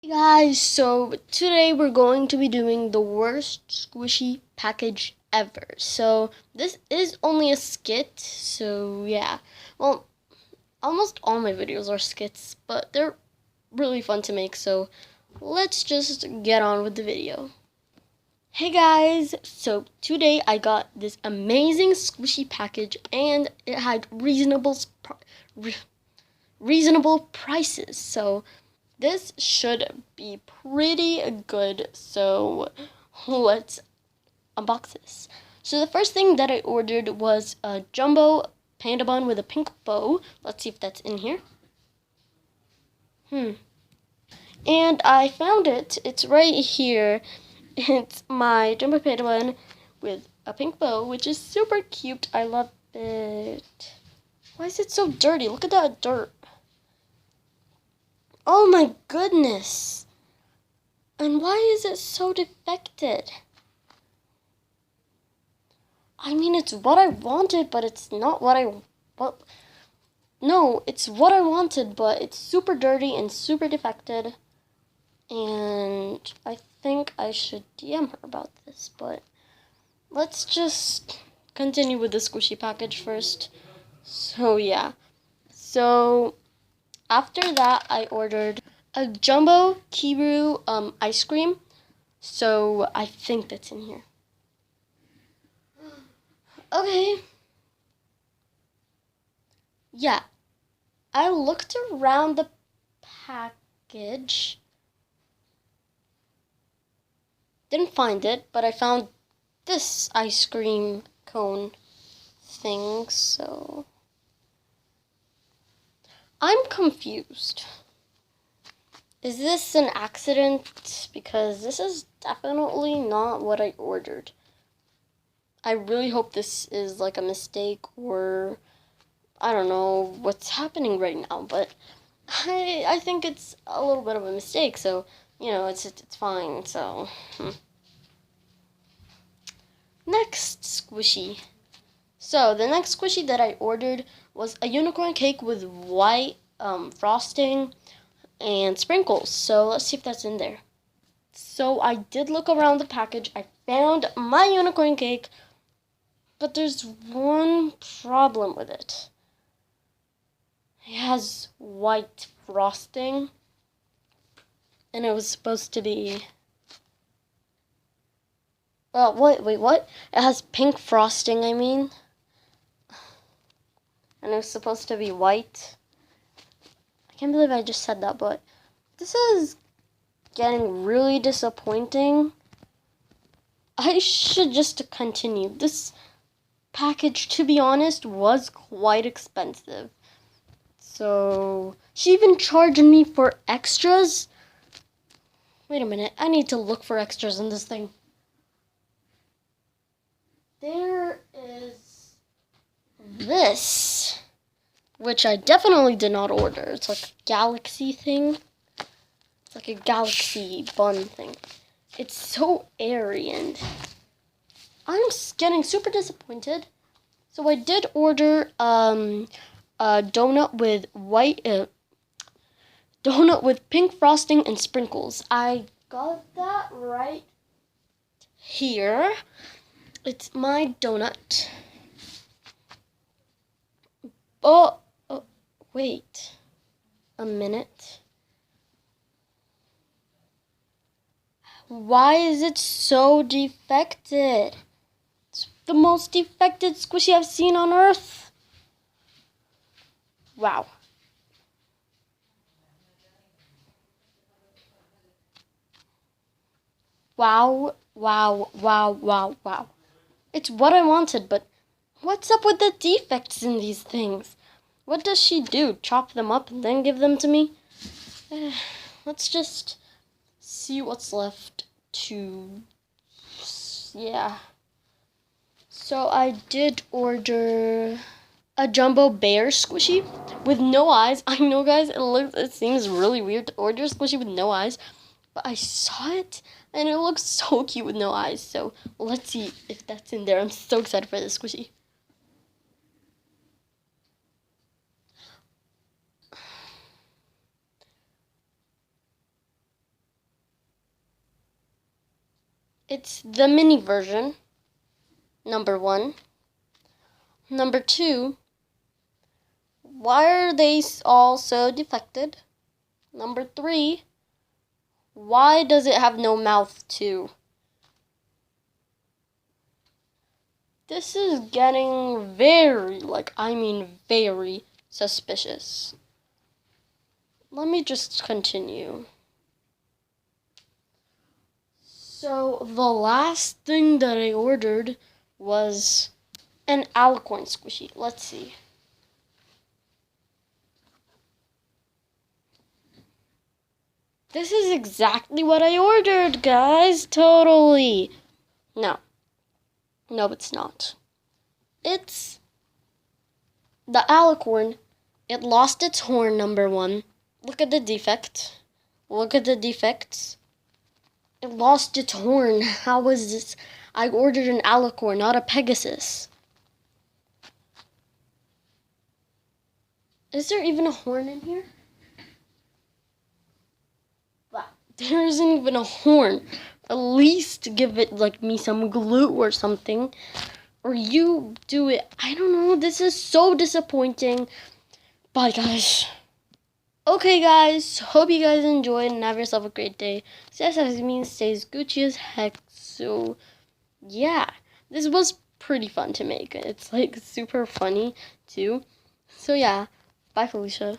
Hey guys, so today we're going to be doing the worst squishy package ever. So this is only a skit, so yeah. Well, almost all my videos are skits, but they're really fun to make, so let's just get on with the video. Hey guys, so today I got this amazing squishy package and it had reasonable prices. So this should be pretty good, so let's unbox this. So the first thing that I ordered was a jumbo panda bun with a pink bow. Let's see if that's in here. And I found it. It's right here. It's my jumbo panda bun with a pink bow, which is super cute. I love it. Why is it so dirty? Look at that dirt. Oh my goodness. And why is it so defected? I mean, it's what I wanted, but it's not what no, it's what I wanted, but it's super dirty and super defected. And I think I should DM her about this, but let's just continue with the squishy package first. So yeah. So after that, I ordered a jumbo Kiru ice cream. So I think that's in here. Okay. Yeah. I looked around the package. Didn't find it, but I found this ice cream cone thing, so I'm confused. Is this an accident? Because this is definitely not what I ordered. I really hope this is like a mistake, or I don't know what's happening right now, but I think it's a little bit of a mistake, so you know, it's fine. So next squishy. So the next squishy that I ordered was a unicorn cake with white frosting and sprinkles. So let's see if that's in there. So I did look around the package. I found my unicorn cake, but there's one problem with it. It has white frosting, and it was supposed to be... Well, wait, what? It has pink frosting, I mean. And it was supposed to be white. I can't believe I just said that, but this is getting really disappointing. I should just continue. This package, to be honest, was quite expensive. So she even charged me for extras. Wait a minute, I need to look for extras in this thing. There is this, which I definitely did not order. It's like a galaxy thing. It's like a galaxy bun thing. It's so airy and I'm getting super disappointed. So I did order a donut with donut with pink frosting and sprinkles. I got that right here. It's my donut. Oh, wait a minute. Why is it so defected? It's the most defected squishy I've seen on Earth. Wow. Wow, wow, wow, wow, wow. It's what I wanted, but what's up with the defects in these things? What does she do? Chop them up and then give them to me? Let's just see what's left to... Yeah. So I did order a jumbo bear squishy with no eyes. I know, guys, it seems really weird to order a squishy with no eyes, but I saw it and it looks so cute with no eyes. So let's see if that's in there. I'm so excited for this squishy. It's the mini version, number 1. Number 2, why are they all so defected? Number 3, why does it have no mouth too? This is getting very, very suspicious. Let me just continue. So the last thing that I ordered was an alicorn squishy. Let's see. This is exactly what I ordered, guys. Totally. No, it's not. It's the alicorn. It lost its horn, number 1. Look at the defect. Look at the defects. It lost its horn. How was this? I ordered an alicorn, not a Pegasus. Is there even a horn in here? There isn't even a horn. At least give it me some glue or something. Or you do it. I don't know. This is so disappointing. Bye, guys. Okay, guys. Hope you guys enjoyed and have yourself a great day. Sassy means stays Gucci as heck. So, yeah. This was pretty fun to make. It's super funny, too. So, yeah. Bye, Felicia.